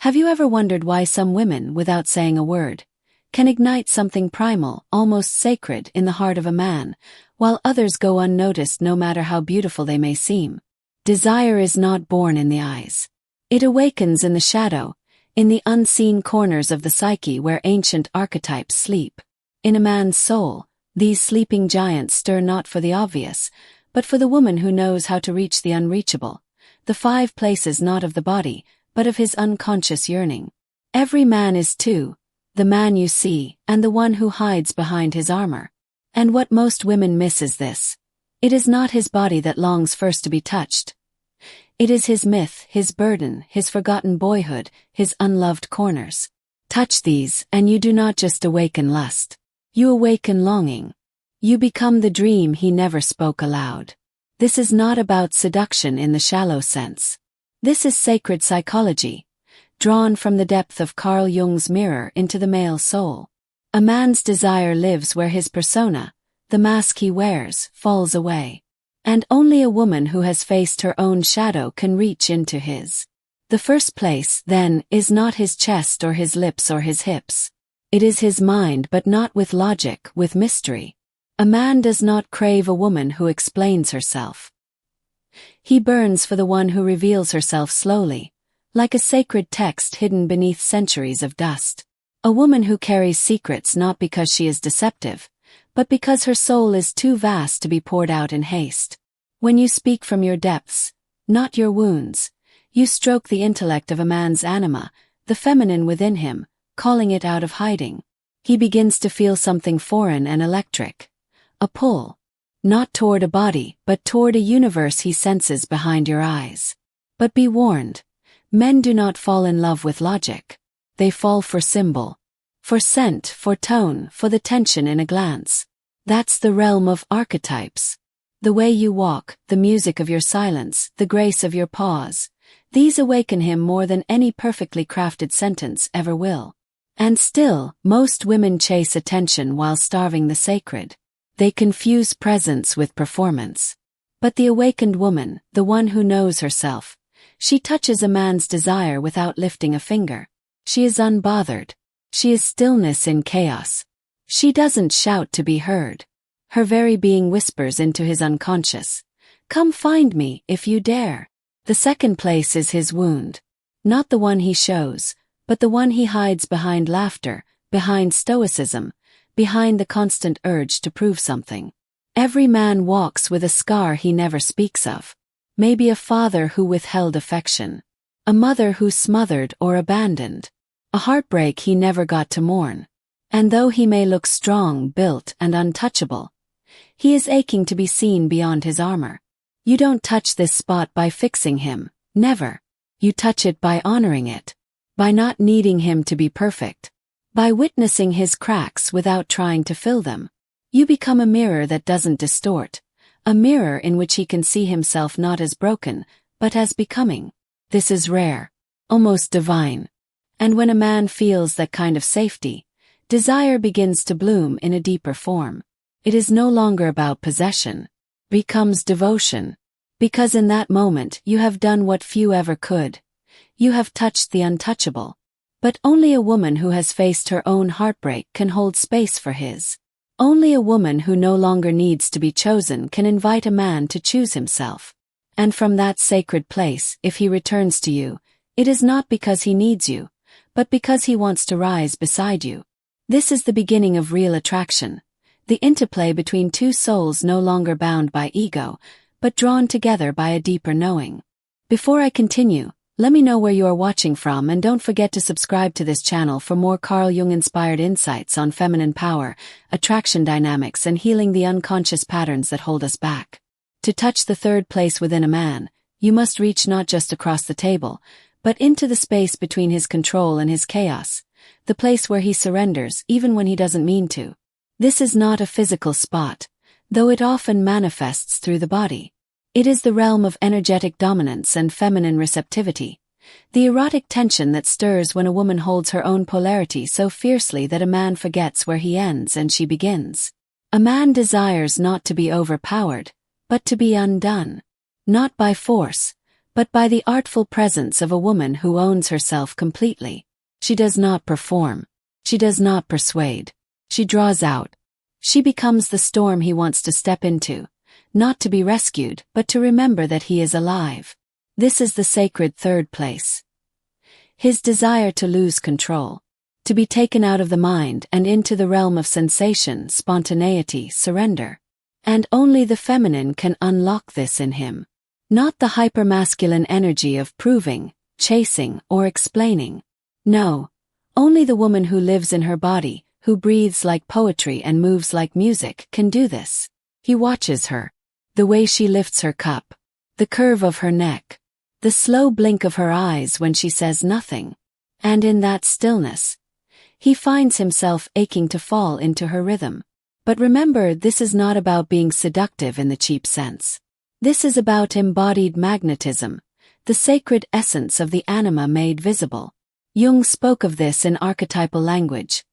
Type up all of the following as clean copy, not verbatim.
Have you ever wondered why some women, without saying a word, can ignite something primal, almost sacred, in the heart of a man, while others go unnoticed no matter how beautiful they may seem? Desire is not born in the eyes. It awakens in the shadow, in the unseen corners of the psyche where ancient archetypes sleep. In a man's soul, these sleeping giants stir not for the obvious, but for the woman who knows how to reach the unreachable, the 5 places not of the body, but of his unconscious yearning. Every man is two, the man you see, and the one who hides behind his armor. And what most women miss is this. It is not his body that longs first to be touched. It is his myth, his burden, his forgotten boyhood, his unloved corners. Touch these, and you do not just awaken lust. You awaken longing. You become the dream he never spoke aloud. This is not about seduction in the shallow sense. This is sacred psychology, drawn from the depth of Carl Jung's mirror into the male soul. A man's desire lives where his persona, the mask he wears, falls away. And only a woman who has faced her own shadow can reach into his. The first place, then, is not his chest or his lips or his hips. It is his mind, but not with logic, with mystery. A man does not crave a woman who explains herself. He burns for the one who reveals herself slowly, like a sacred text hidden beneath centuries of dust. A woman who carries secrets not because she is deceptive, but because her soul is too vast to be poured out in haste. When you speak from your depths, not your wounds, you stroke the intellect of a man's anima, the feminine within him, calling it out of hiding. He begins to feel something foreign and electric. A pull. Not toward a body, but toward a universe he senses behind your eyes. But be warned. Men do not fall in love with logic. They fall for symbol. For scent, for tone, for the tension in a glance. That's the realm of archetypes. The way you walk, the music of your silence, the grace of your pause. These awaken him more than any perfectly crafted sentence ever will. And still, most women chase attention while starving the sacred. They confuse presence with performance. But the awakened woman, the one who knows herself, she touches a man's desire without lifting a finger. She is unbothered. She is stillness in chaos. She doesn't shout to be heard. Her very being whispers into his unconscious. Come find me, if you dare. The second place is his wound. Not the one he shows, but the one he hides behind laughter, behind stoicism, behind the constant urge to prove something. Every man walks with a scar he never speaks of. Maybe a father who withheld affection. A mother who smothered or abandoned. A heartbreak he never got to mourn. And though he may look strong, built, and untouchable, he is aching to be seen beyond his armor. You don't touch this spot by fixing him, never. You touch it by honoring it. By not needing him to be perfect. By witnessing his cracks without trying to fill them. You become a mirror that doesn't distort. A mirror in which he can see himself not as broken, but as becoming. This is rare. Almost divine. And when a man feels that kind of safety, desire begins to bloom in a deeper form. It is no longer about possession. Becomes devotion. Because in that moment you have done what few ever could. You have touched the untouchable. But only a woman who has faced her own heartbreak can hold space for his. Only a woman who no longer needs to be chosen can invite a man to choose himself. And from that sacred place, if he returns to you, it is not because he needs you, but because he wants to rise beside you. This is the beginning of real attraction. The interplay between two souls no longer bound by ego, but drawn together by a deeper knowing. Before I continue, let me know where you are watching from, and don't forget to subscribe to this channel for more Carl Jung-inspired insights on feminine power, attraction dynamics, and healing the unconscious patterns that hold us back. To touch the third place within a man, you must reach not just across the table, but into the space between his control and his chaos, the place where he surrenders even when he doesn't mean to. This is not a physical spot, though it often manifests through the body. It is the realm of energetic dominance and feminine receptivity, the erotic tension that stirs when a woman holds her own polarity so fiercely that a man forgets where he ends and she begins. A man desires not to be overpowered, but to be undone. Not by force, but by the artful presence of a woman who owns herself completely. She does not perform. She does not persuade. She draws out. She becomes the storm he wants to step into, not to be rescued, but to remember that he is alive. This is the sacred third place. His desire to lose control, to be taken out of the mind and into the realm of sensation, spontaneity, surrender. And only the feminine can unlock this in him. Not the hypermasculine energy of proving, chasing, or explaining. No, only the woman who lives in her body, who breathes like poetry and moves like music, can do this. He watches her. The way she lifts her cup. The curve of her neck. The slow blink of her eyes when she says nothing. And in that stillness, he finds himself aching to fall into her rhythm. But remember, this is not about being seductive in the cheap sense. This is about embodied magnetism, the sacred essence of the anima made visible. Jung spoke of this in archetypal language.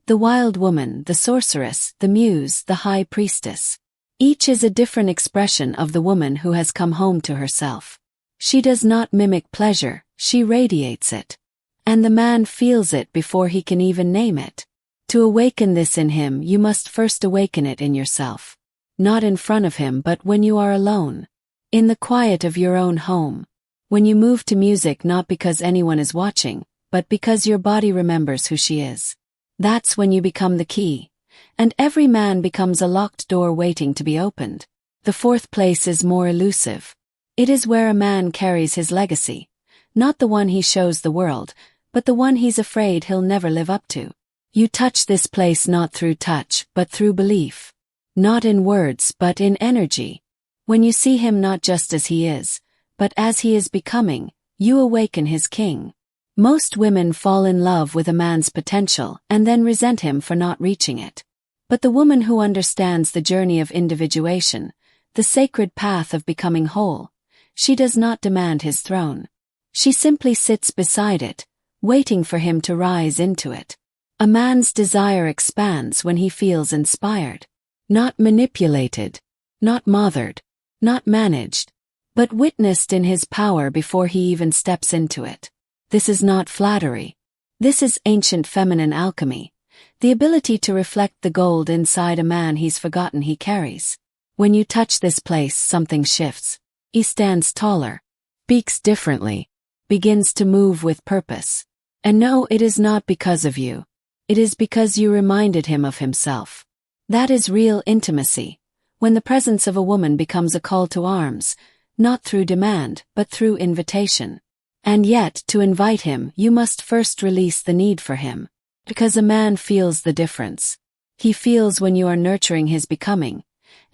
The wild woman, the sorceress, the muse, the high priestess. Each is a different expression of the woman who has come home to herself. She does not mimic pleasure, she radiates it. And the man feels it before he can even name it. To awaken this in him, you must first awaken it in yourself. Not in front of him, but when you are alone. In the quiet of your own home. When you move to music not because anyone is watching, but because your body remembers who she is. That's when you become the key. And every man becomes a locked door waiting to be opened. The fourth place is more elusive. It is where a man carries his legacy. Not the one he shows the world, but the one he's afraid he'll never live up to. You touch this place not through touch, but through belief. Not in words, but in energy. When you see him not just as he is, but as he is becoming, you awaken his king. Most women fall in love with a man's potential and then resent him for not reaching it. But the woman who understands the journey of individuation, the sacred path of becoming whole, she does not demand his throne. She simply sits beside it, waiting for him to rise into it. A man's desire expands when he feels inspired. Not manipulated, not mothered, not managed, but witnessed in his power before he even steps into it. This is not flattery. This is ancient feminine alchemy, the ability to reflect the gold inside a man he's forgotten he carries. When you touch this place, something shifts. He stands taller, speaks differently, begins to move with purpose. And no, it is not because of you. It is because you reminded him of himself. That is real intimacy, when the presence of a woman becomes a call to arms, not through demand, but through invitation. And yet, to invite him, you must first release the need for him. Because a man feels the difference. He feels when you are nurturing his becoming,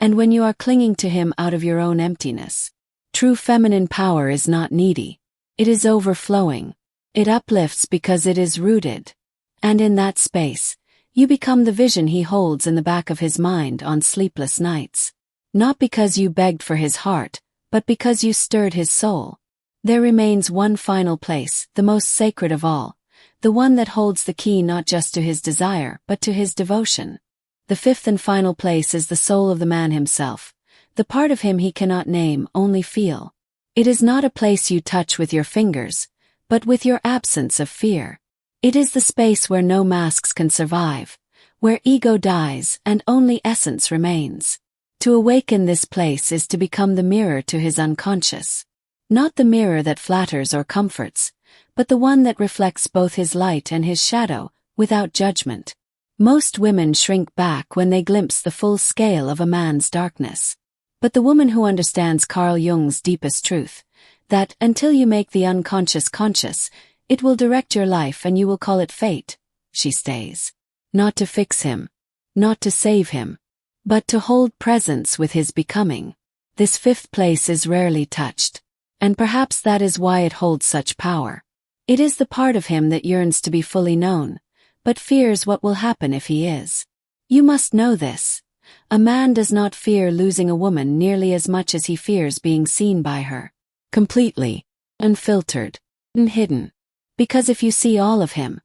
and when you are clinging to him out of your own emptiness. True feminine power is not needy. It is overflowing. It uplifts because it is rooted. And in that space, you become the vision he holds in the back of his mind on sleepless nights. Not because you begged for his heart, but because you stirred his soul. There remains one final place, the most sacred of all, the one that holds the key not just to his desire, but to his devotion. The fifth and final place is the soul of the man himself, the part of him he cannot name, only feel. It is not a place you touch with your fingers, but with your absence of fear. It is the space where no masks can survive, where ego dies and only essence remains. To awaken this place is to become the mirror to his unconscious. Not the mirror that flatters or comforts, but the one that reflects both his light and his shadow, without judgment. Most women shrink back when they glimpse the full scale of a man's darkness. But the woman who understands Carl Jung's deepest truth, that until you make the unconscious conscious, it will direct your life and you will call it fate, she stays. Not to fix him, not to save him, but to hold presence with his becoming. This fifth place is rarely touched, and perhaps that is why it holds such power. It is the part of him that yearns to be fully known, but fears what will happen if he is. You must know this. A man does not fear losing a woman nearly as much as he fears being seen by her. Completely, unfiltered, unhidden. Because if you see all of him,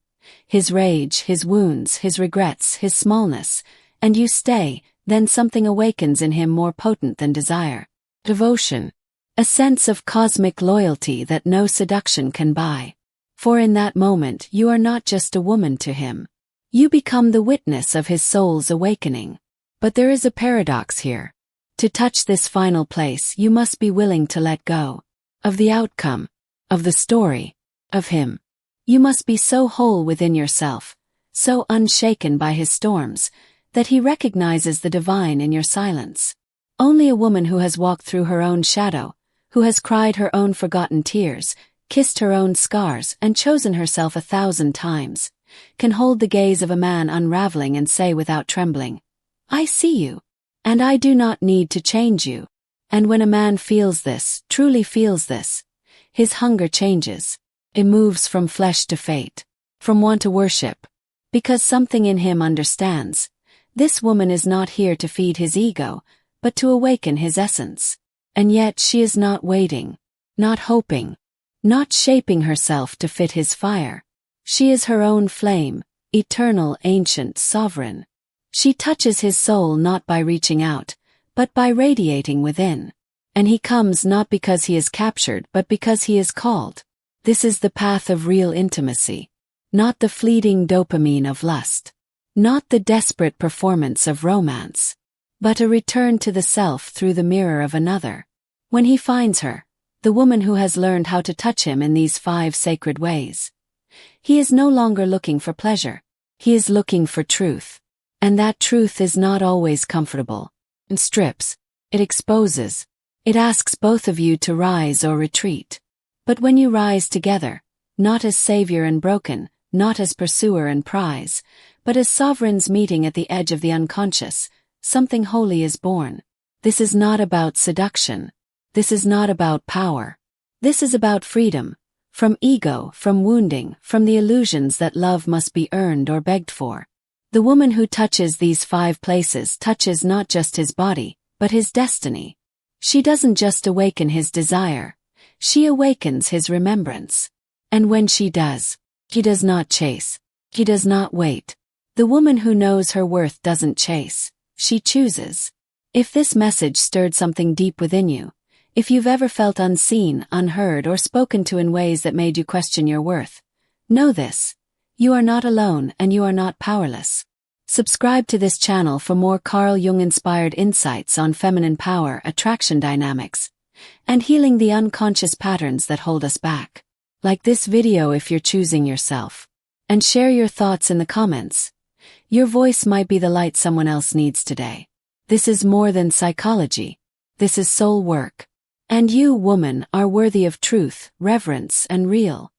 his rage, his wounds, his regrets, his smallness, and you stay, then something awakens in him more potent than desire. Devotion. A sense of cosmic loyalty that no seduction can buy. For in that moment you are not just a woman to him. You become the witness of his soul's awakening. But there is a paradox here. To touch this final place you must be willing to let go. Of the outcome. Of the story. Of him. You must be so whole within yourself, so unshaken by his storms, that he recognizes the divine in your silence. Only a woman who has walked through her own shadow, who has cried her own forgotten tears, kissed her own scars and chosen herself 1,000 times, can hold the gaze of a man unraveling and say without trembling, "I see you, and I do not need to change you." And when a man feels this, truly feels this, his hunger changes. It moves from flesh to fate, from want to worship, because something in him understands. This woman is not here to feed his ego, but to awaken his essence. And yet she is not waiting, not hoping, not shaping herself to fit his fire. She is her own flame, eternal, ancient, sovereign. She touches his soul not by reaching out, but by radiating within. And he comes not because he is captured but because he is called. This is the path of real intimacy. Not the fleeting dopamine of lust. Not the desperate performance of romance. But a return to the self through the mirror of another. When he finds her, the woman who has learned how to touch him in these 5 sacred ways, he is no longer looking for pleasure. He is looking for truth. And that truth is not always comfortable. It strips. It exposes. It asks both of you to rise or retreat. But when you rise together, not as savior and broken, not as pursuer and prize, but as sovereigns meeting at the edge of the unconscious, something holy is born. This is not about seduction. This is not about power. This is about freedom. From ego, from wounding, from the illusions that love must be earned or begged for. The woman who touches these 5 places touches not just his body, but his destiny. She doesn't just awaken his desire. She awakens his remembrance. And when she does, he does not chase. He does not wait. The woman who knows her worth doesn't chase. She chooses. If this message stirred something deep within you, if you've ever felt unseen, unheard, or spoken to in ways that made you question your worth, know this. You are not alone and you are not powerless. Subscribe to this channel for more Carl Jung-inspired insights on feminine power, attraction dynamics, and healing the unconscious patterns that hold us back. Like this video if you're choosing yourself. And share your thoughts in the comments. Your voice might be the light someone else needs today. This is more than psychology. This is soul work. And you, woman, are worthy of truth, reverence, and real.